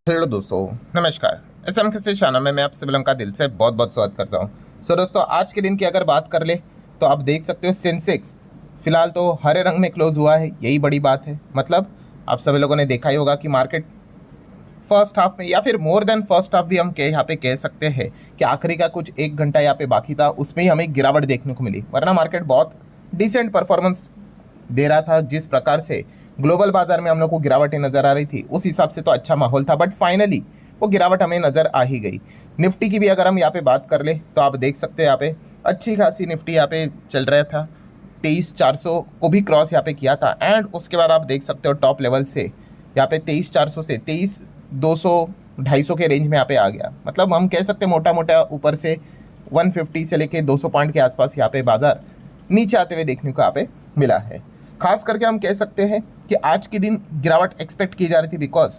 Hello दोस्तों, नमस्कार। SM से शाना में मैं आप सभी लोगों का दिल से बहुत बहुत स्वागत करता हूं। दोस्तों, आज के दिन की अगर बात कर ले तो आप देख सकते हो सेंसेक्स फिलहाल तो हरे रंग में क्लोज हुआ है, यही बड़ी बात है। मतलब आप सभी लोगों ने देखा ही होगा कि मार्केट फर्स्ट हाफ में या फिर मोर देन फर्स्ट हाफ भी हम यहाँ पे कह सकते हैं कि आखिरी का कुछ एक घंटा यहाँ पे बाकी था, उसमें ही हमें गिरावट देखने को मिली, वरना मार्केट बहुत डिसेंट परफॉर्मेंस दे रहा था। जिस प्रकार से ग्लोबल बाजार में हम लोग को गिरावटें नजर आ रही थी उस हिसाब से तो अच्छा माहौल था, बट फाइनली वो गिरावट हमें नजर आ ही गई। निफ्टी की भी अगर हम यहाँ पे बात कर ले तो आप देख सकते हैं यहाँ पे अच्छी खासी निफ्टी यहाँ पे चल रहा था, 23,400 को भी क्रॉस यहाँ पे किया था। एंड उसके बाद आप देख सकते हो टॉप लेवल से यहाँ पे 23,400 से 23,200 250 के रेंज में यहाँ पे आ गया। मतलब हम कह सकते हैं मोटा मोटा ऊपर से 150 से लेके 200 पॉइंट के आसपास यहाँ पे बाजार नीचे आते हुए देखने को यहाँ पे मिला है। खास करके हम कह सकते हैं कि आज के दिन गिरावट एक्सपेक्ट की जा रही थी, बिकॉज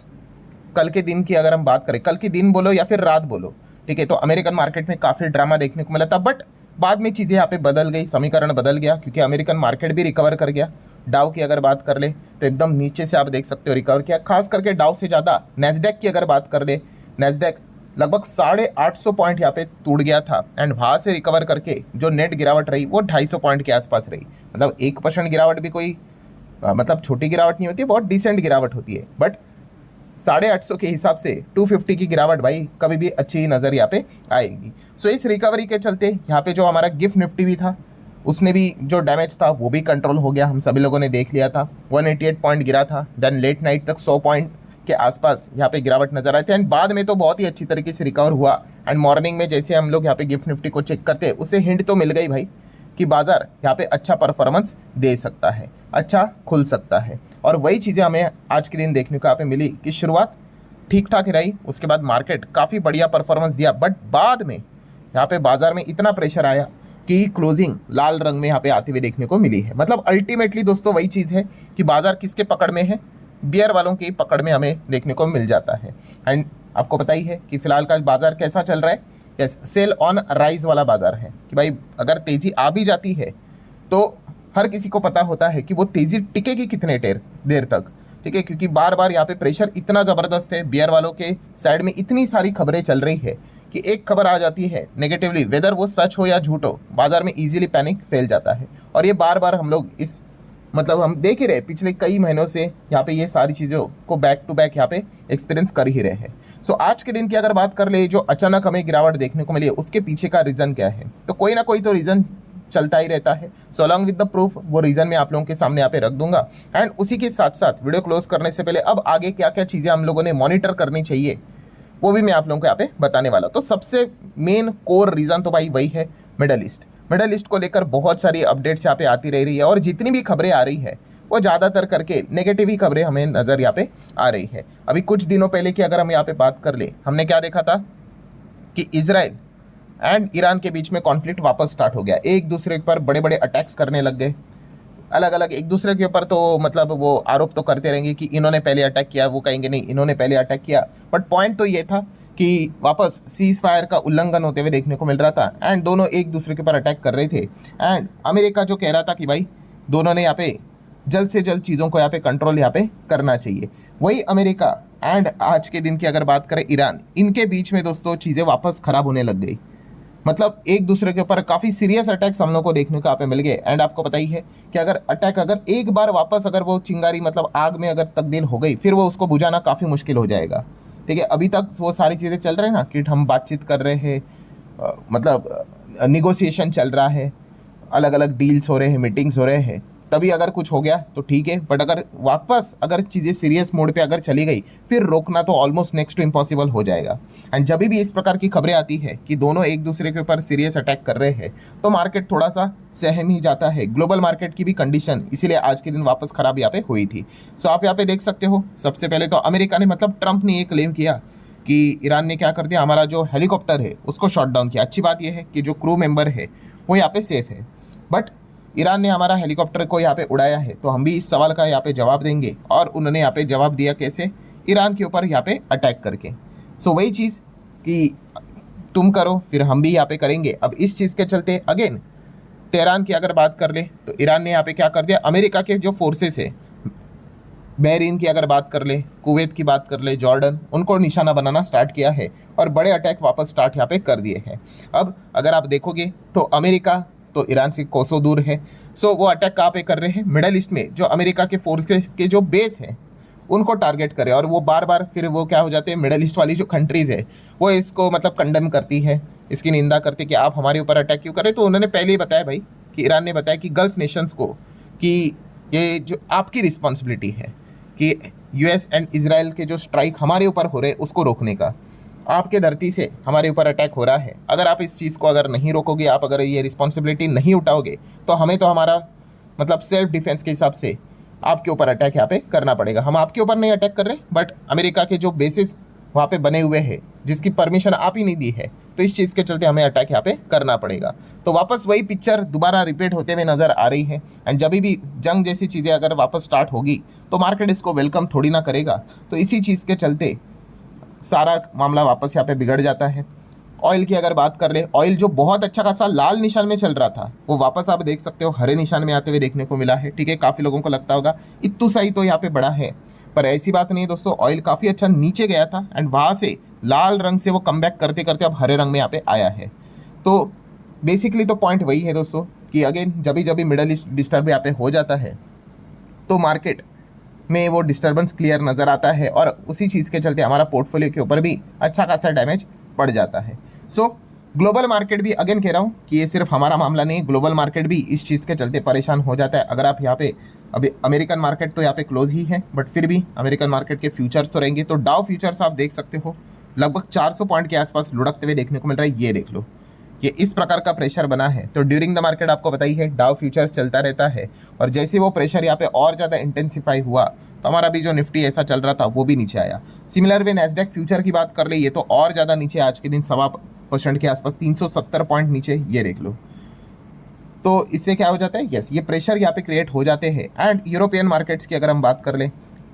कल के दिन की अगर हम बात करें, कल के दिन बोलो या फिर रात बोलो, ठीक है, तो अमेरिकन मार्केट में काफ़ी ड्रामा देखने को मिला था। बट बाद में चीज़ें यहाँ पे बदल गई, समीकरण बदल गया, क्योंकि अमेरिकन मार्केट भी रिकवर कर गया। डाउ की अगर बात कर ले तो एकदम नीचे से आप देख सकते हो रिकवर किया। खास करके डाउ से ज़्यादा नेस्डेक की अगर बात कर ले, नेस्डेक लगभग 850 पॉइंट यहाँ पे टूट गया था एंड वहाँ से रिकवर करके जो नेट गिरावट रही वो 250 पॉइंट के आसपास रही। मतलब 1% गिरावट भी कोई मतलब छोटी गिरावट नहीं होती, बहुत डिसेंट गिरावट होती है। बट 850 के हिसाब से 250 की गिरावट भाई कभी भी अच्छी नज़र यहाँ पे आएगी। सो इस रिकवरी के चलते यहाँ पे जो हमारा गिफ्ट निफ्टी भी था उसने भी जो डैमेज था वो भी कंट्रोल हो गया, हम सभी लोगों ने देख लिया था। 188 पॉइंट गिरा था, देन लेट नाइट तक 100 पॉइंट के आसपास यहाँ पे गिरावट नजर आई थी एंड बाद में तो बहुत ही अच्छी तरीके से रिकवर हुआ। एंड मॉर्निंग में जैसे हम लोग यहाँ पे गिफ्ट निफ्टी को चेक करते हैं उससे हिंट तो मिल गई भाई कि बाजार यहाँ पे अच्छा परफॉर्मेंस दे सकता है, अच्छा खुल सकता है। और वही चीज़ें हमें आज के दिन देखने को यहाँ पे मिली कि शुरुआत ठीक ठाक रही, उसके बाद मार्केट काफ़ी बढ़िया परफॉर्मेंस दिया, बट बाद में यहाँ पे बाजार में इतना प्रेशर आया कि क्लोजिंग लाल रंग में यहाँ पे आते हुए देखने को मिली है। मतलब अल्टीमेटली दोस्तों वही चीज़ है कि बाजार किसके पकड़ में है, बियर वालों की पकड़ में हमें देखने को मिल जाता है। एंड आपको पता ही है कि फिलहाल का बाजार कैसा चल रहा है, यस, सेल ऑन राइज वाला बाजार है कि भाई अगर तेज़ी आ भी जाती है तो हर किसी को पता होता है कि वो तेज़ी टिकेगी कितने देर तक, ठीक है, क्योंकि बार बार यहाँ पे प्रेशर इतना ज़बरदस्त है, बियर वालों के साइड में इतनी सारी खबरें चल रही है कि एक खबर आ जाती है नेगेटिवली, वेदर वो सच हो या झूठ हो, बाजार में इजीली पैनिक फैल जाता है। और ये बार बार हम लोग इस मतलब हम देख ही रहे पिछले कई महीनों से यहाँ पे ये सारी चीज़ों को बैक टू बैक यहाँ पे एक्सपीरियंस कर ही रहे हैं। सो आज के दिन की अगर बात कर ले, जो अचानक हमें गिरावट देखने को मिली है उसके पीछे का रीज़न क्या है, तो कोई ना कोई तो रीज़न चलता ही रहता है। So along with the proof वो रीज़न मैं आप लोगों के सामने यहाँ पे रख दूंगा। एंड उसी के साथ साथ वीडियो क्लोज करने से पहले अब आगे क्या क्या चीज़ें हम लोगों ने मॉनिटर करनी चाहिए वो भी मैं आप लोगों को यहाँ पे बताने वाला हूँ। तो सबसे मेन कोर रीज़न तो भाई वही है मिडल ईस्ट। मिडल ईस्ट को लेकर बहुत सारी अपडेट्स यहाँ पे आती रह रही है और जितनी भी खबरें आ रही है वो ज़्यादातर करके नेगेटिव ही खबरें हमें नज़र यहाँ पे आ रही है। अभी कुछ दिनों पहले की अगर हम यहाँ पे बात कर ले, हमने क्या देखा था कि इजराइल एंड ईरान के बीच में कॉन्फ्लिक्ट वापस स्टार्ट हो गया, एक दूसरे पर बड़े बड़े अटैक्स करने लग गए, अलग अलग एक दूसरे के ऊपर। तो मतलब वो आरोप तो करते रहेंगे कि इन्होंने पहले अटैक किया, वो कहेंगे नहीं इन्होंने पहले अटैक किया, बट पॉइंट तो ये था कि वापस सीज फायर का उल्लंघन होते हुए देखने को मिल रहा था एंड दोनों एक दूसरे के ऊपर अटैक कर रहे थे। एंड अमेरिका जो कह रहा था कि भाई दोनों ने यहाँ पे जल्द से जल्द चीज़ों को यहाँ पे कंट्रोल यहाँ पे करना चाहिए, वही अमेरिका एंड आज के दिन की अगर बात करें ईरान, इनके बीच में दोस्तों चीज़ें वापस खराब होने लग गई। मतलब एक दूसरे के ऊपर काफ़ी सीरियस अटैक्स हम लोग को देखने को यहाँ पे मिल गए। एंड आपको पता ही है कि अगर अटैक अगर एक बार वापस अगर वो चिंगारी मतलब आग में अगर तब्दील हो गई फिर वो उसको बुझाना काफ़ी मुश्किल हो जाएगा, ठीक है। अभी तक वो सारी चीज़ें चल रही है ना कि हम बातचीत कर रहे हैं, मतलब निगोसिएशन चल रहा है, अलग अलग डील्स हो रहे हैं, मीटिंग्स हो रहे हैं, तभी अगर कुछ हो गया तो ठीक है, बट अगर वापस अगर चीज़ें सीरियस मोड पे अगर चली गई फिर रोकना तो ऑलमोस्ट नेक्स्ट टू इम्पॉसिबल हो जाएगा। एंड जब भी इस प्रकार की खबरें आती है कि दोनों एक दूसरे के ऊपर सीरियस अटैक कर रहे हैं तो मार्केट थोड़ा सा सहम ही जाता है। ग्लोबल मार्केट की भी कंडीशन इसीलिए आज के दिन वापस खराब यहाँ पे हुई थी। सो आप यहाँ पे देख सकते हो, सबसे पहले तो अमेरिका ने मतलब ट्रंप ने ये क्लेम किया कि ईरान ने क्या कर दिया, हमारा जो हेलीकॉप्टर है उसको शॉट डाउन किया। अच्छी बात यह है कि जो क्रू मेंबर है वो यहाँ पे सेफ है, बट ईरान ने हमारा हेलीकॉप्टर को यहाँ पे उड़ाया है तो हम भी इस सवाल का यहाँ पे जवाब देंगे। और उन्होंने यहाँ पे जवाब दिया कैसे, ईरान के ऊपर यहाँ पे अटैक करके। सो वही चीज़ कि तुम करो फिर हम भी यहाँ पे करेंगे। अब इस चीज़ के चलते अगेन तेहरान की अगर बात कर ले तो ईरान ने यहाँ पे क्या कर दिया, अमेरिका के जो फोर्सेस है बहरीन की अगर बात कर ले, कुवैत की बात कर ले, जॉर्डन, उनको निशाना बनाना स्टार्ट किया है और बड़े अटैक वापस स्टार्ट यहाँ पे कर दिए हैं। अब अगर आप देखोगे तो अमेरिका तो ईरान से कोसों दूर है, सो वो अटैक कहाँ पे कर रहे हैं, मिडल ईस्ट में जो अमेरिका के फोर्सेस के जो बेस हैं उनको टारगेट करे। और वो बार बार फिर वो क्या हो जाते हैं, मिडल ईस्ट वाली जो कंट्रीज़ है वो इसको मतलब कंडेम करती है, इसकी निंदा करती है कि आप हमारे ऊपर अटैक क्यों करें। तो उन्होंने पहले ही बताया भाई कि ईरान ने बताया कि गल्फ नेशंस को कि ये जो आपकी रिस्पॉन्सिबिलिटी है कि यूएस एंड इजराइल के जो स्ट्राइक हमारे ऊपर हो रहे उसको रोकने का, आपके धरती से हमारे ऊपर अटैक हो रहा है, अगर आप इस चीज़ को अगर नहीं रोकोगे, आप अगर ये रिस्पॉन्सिबिलिटी नहीं उठाओगे तो हमें तो हमारा मतलब सेल्फ डिफेंस के हिसाब से आपके ऊपर अटैक यहाँ पे करना पड़ेगा। हम आपके ऊपर नहीं अटैक कर रहे, बट अमेरिका के जो बेसिस वहाँ पे बने हुए हैं जिसकी परमिशन आप ही नहीं दी है, तो इस चीज़ के चलते हमें अटैक यहाँ पे करना पड़ेगा। तो वापस वही पिक्चर दोबारा रिपीट होते हुए नज़र आ रही है। एंड जब भी जंग जैसी चीज़ें अगर वापस स्टार्ट होगी तो मार्केट इसको वेलकम थोड़ी ना करेगा। तो इसी चीज़ के चलते सारा मामला वापस यहाँ पे बिगड़ जाता है। ऑयल की अगर बात कर ले, ऑयल जो बहुत अच्छा खासा लाल निशान में चल रहा था वो वापस आप देख सकते हो हरे निशान में आते हुए देखने को मिला है। ठीक है, काफ़ी लोगों को लगता होगा इतू सही तो यहाँ पे बड़ा है, पर ऐसी बात नहीं है दोस्तों। ऑयल काफ़ी अच्छा नीचे गया था एंड वहाँ से लाल रंग से वो कमबैक करते करते अब हरे रंग में यहाँ पे आया है। तो बेसिकली तो पॉइंट वही है दोस्तों कि अगेन जब भी मिडल ईस्ट डिस्टर्ब यहाँ पे हो जाता है तो मार्केट में वो डिस्टर्बेंस क्लियर नज़र आता है और उसी चीज़ के चलते हमारा पोर्टफोलियो के ऊपर भी अच्छा खासा डैमेज पड़ जाता है। सो ग्लोबल मार्केट भी अगेन कह रहा हूँ कि ये सिर्फ हमारा मामला नहीं है, ग्लोबल मार्केट भी इस चीज़ के चलते परेशान हो जाता है। अगर आप यहाँ पे अभी अमेरिकन मार्केट तो यहाँ पे क्लोज ही है, बट फिर भी अमेरिकन मार्केट के फ्यूचर्स तो रहेंगे। तो डाउ फ्यूचर्स आप देख सकते हो लगभग 400 पॉइंट के आसपास लुढ़कते हुए देखने को मिल रहा है। ये देख लो, ये इस प्रकार का प्रेशर बना है। तो ड्यूरिंग द मार्केट आपको पता ही है डाउ फ्यूचर्स चलता रहता है और जैसे वो प्रेशर यहाँ पे और ज़्यादा इंटेंसिफाई हुआ तो हमारा भी जो निफ्टी ऐसा चल रहा था वो भी नीचे आया। सिमिलर वे नैस्डैक फ्यूचर की बात कर ले, ये तो और ज़्यादा नीचे, आज के दिन 1.25% के आसपास 370 पॉइंट नीचे, ये देख लो। तो इससे क्या हो जाता है, यस ये प्रेशर यहाँ पे क्रिएट हो जाते हैं। एंड यूरोपियन मार्केट्स की अगर हम बात कर ले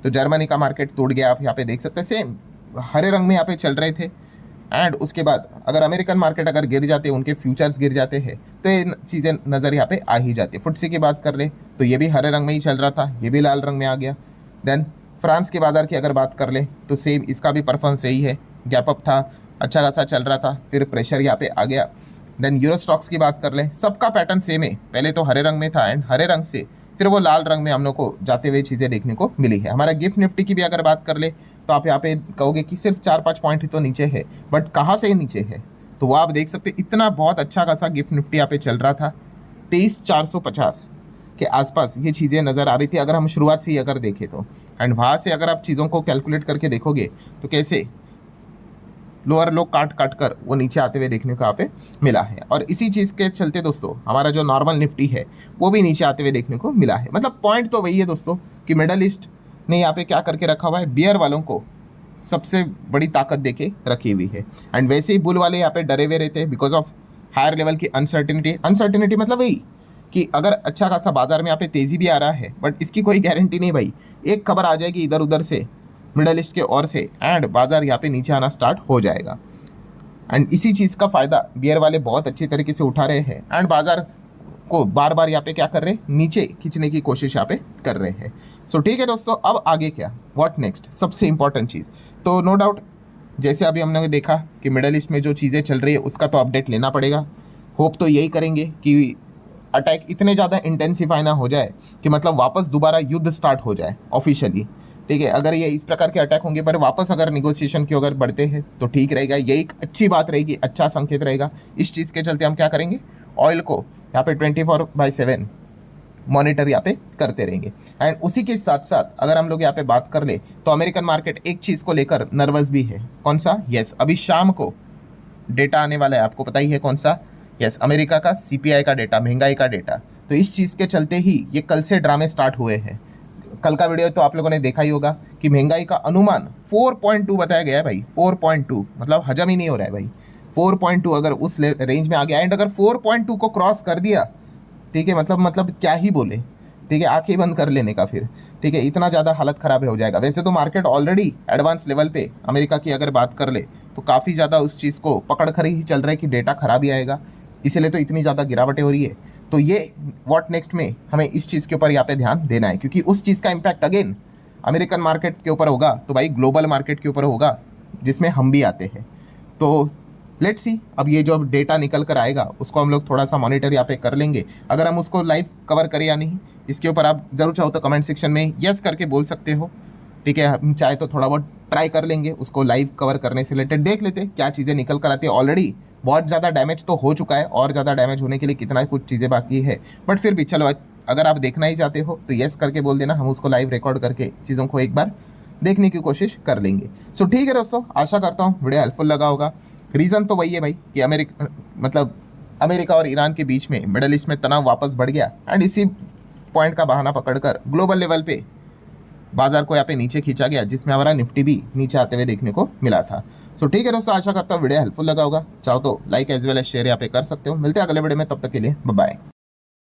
तो जर्मनी का मार्केट टूट गया, आप यहाँ पे देख सकते हैं सेम हरे रंग में यहाँ पे चल रहे थे। एंड उसके बाद अगर अमेरिकन मार्केट अगर गिर जाते हैं, उनके फ्यूचर्स गिर जाते हैं तो ये चीज़ें नज़र यहाँ पे आ ही जाती है। फुटसी की बात कर ले तो ये भी हरे रंग में ही चल रहा था, ये भी लाल रंग में आ गया। देन फ्रांस के बाजार की अगर बात कर ले तो सेम इसका भी परफॉर्मेंस यही है, गैप अप था, अच्छा खासा चल रहा था, फिर प्रेशर यहाँ पे आ गया। देन यूरो स्टॉक्स की बात कर ले, सबका पैटर्न सेम है, पहले तो हरे रंग में था एंड हरे रंग से फिर वो लाल रंग में हम लोग को जाते हुए चीज़ें देखने को मिली है। हमारा गिफ्ट निफ्टी की भी अगर बात कर ले तो आप यहाँ पे कहोगे कि सिर्फ 4-5 पॉइंट ही तो नीचे है, बट कहाँ से नीचे है तो वो आप देख सकते इतना बहुत अच्छा खासा गिफ्ट निफ्टी यहाँ पे चल रहा था। 23,450 के आसपास ये चीज़ें नज़र आ रही थी अगर हम शुरुआत से ही अगर देखें तो। एंड वहाँ से अगर आप चीज़ों को कैलकुलेट करके देखोगे तो कैसे लोअर लो काट काट कर वो नीचे आते हुए देखने को यहाँ पे मिला है। और इसी चीज़ के चलते दोस्तों हमारा जो नॉर्मल निफ्टी है वो भी नीचे आते हुए देखने को मिला है। मतलब पॉइंट तो वही है दोस्तों कि मिडल ईस्ट ने यहाँ पे क्या करके रखा हुआ है, बियर वालों को सबसे बड़ी ताकत देके रखी हुई है। एंड वैसे ही बुल वाले यहाँ पे डरे हुए रहते हैं बिकॉज ऑफ हायर लेवल की अनसर्टिनिटी मतलब वही कि अगर अच्छा खासा बाजार में यहाँ पे तेज़ी भी आ रहा है बट इसकी कोई गारंटी नहीं भाई, एक खबर आ जाएगी इधर उधर से मिडल ईस्ट के ओर से एंड बाजार यहाँ पे नीचे आना स्टार्ट हो जाएगा। एंड इसी चीज़ का फ़ायदा बियर वाले बहुत अच्छी तरीके से उठा रहे हैं एंड बाजार को बार बार यहाँ पे क्या कर रहे हैं, नीचे खींचने की कोशिश यहाँ पे कर रहे हैं। सो ठीक है दोस्तों, अब आगे क्या, व्हाट नेक्स्ट, सबसे इंपॉर्टेंट चीज़ तो नो डाउट जैसे अभी हमने देखा कि मिडल ईस्ट में जो चीज़ें चल रही है उसका तो अपडेट लेना पड़ेगा। होप तो यही करेंगे कि अटैक इतने ज़्यादा इंटेंसिफाई ना हो जाए कि मतलब वापस दोबारा युद्ध स्टार्ट हो जाए ऑफिशियली। ठीक है, अगर ये इस प्रकार के अटैक होंगे पर वापस अगर निगोशिएशन की अगर बढ़ते हैं तो ठीक रहेगा, यही एक अच्छी बात रहेगी, अच्छा संकेत रहेगा। इस चीज़ के चलते हम क्या करेंगे, ऑयल को यहाँ पे 24/7 मॉनिटर यहाँ पे करते रहेंगे। एंड उसी के साथ साथ अगर हम लोग यहाँ पे बात कर ले तो अमेरिकन मार्केट एक चीज़ को लेकर नर्वस भी है। कौन सा, यस अभी शाम को डेटा आने वाला है, आपको पता ही है कौन सा, यस अमेरिका का CPI का डेटा, महंगाई का डेटा। तो इस चीज़ के चलते ही ये कल से ड्रामे स्टार्ट हुए हैं। कल का वीडियो तो आप लोगों ने देखा ही होगा कि महंगाई का अनुमान 4.2 बताया गया है भाई, 4.2 मतलब हजम ही नहीं हो रहा है भाई। 4.2 अगर उस रेंज में आ गया एंड अगर 4.2 को क्रॉस कर दिया, ठीक है, मतलब क्या ही बोले, ठीक है, आंखें बंद कर लेने का फिर, ठीक है, इतना ज़्यादा हालत ख़राब हो जाएगा। वैसे तो मार्केट ऑलरेडी एडवांस लेवल पे अमेरिका की अगर बात कर ले तो काफ़ी ज़्यादा उस चीज़ को पकड़ कर ही चल रहा है कि डेटा ख़राब ही आएगा, इसीलिए तो इतनी ज़्यादा गिरावटें हो रही है। तो ये व्हाट नेक्स्ट में हमें इस चीज़ के ऊपर यहाँ पे ध्यान देना है क्योंकि उस चीज़ का इम्पैक्ट अगेन अमेरिकन मार्केट के ऊपर होगा तो भाई ग्लोबल मार्केट के ऊपर होगा, जिसमें हम भी आते हैं। तो लेट्स सी, अब ये जो अब डेटा निकल कर आएगा उसको हम लोग थोड़ा सा मॉनिटर यहाँ पे कर लेंगे, अगर हम उसको लाइव कवर करें या नहीं इसके ऊपर आप जरूर चाहो तो कमेंट सेक्शन में यस करके बोल सकते हो। ठीक है, हम चाहे तो थोड़ा बहुत ट्राई कर लेंगे उसको लाइव कवर करने से रिलेटेड, देख लेते हैं क्या चीज़ें निकल कर आती है। ऑलरेडी बहुत ज़्यादा डैमेज तो हो चुका है, और ज़्यादा डैमेज होने के लिए कितना कुछ चीज़ें बाकी है, बट फिर भी चलो अगर आप देखना ही चाहते हो तो यस करके बोल देना, हम उसको लाइव रिकॉर्ड करके चीज़ों को एक बार देखने की कोशिश कर लेंगे। सो ठीक है दोस्तों, आशा करता हूँ वीडियो हेल्पफुल लगा होगा। रीज़न तो वही है भाई कि अमेरिका और ईरान के बीच में मिडल ईस्ट में तनाव वापस बढ़ गया, एंड इसी पॉइंट का बहाना पकड़कर ग्लोबल लेवल पे बाजार को यहाँ पे नीचे खींचा गया, जिसमें हमारा निफ्टी भी नीचे आते हुए देखने को मिला था। सो ठीक है दोस्तों, आशा करता हूँ वीडियो हेल्पफुल लगा होगा। चाहो तो like as well as share यहाँ पे कर सकते हो। मिलते हैं अगले वीडियो में, तब तक के लिए बाय बाय।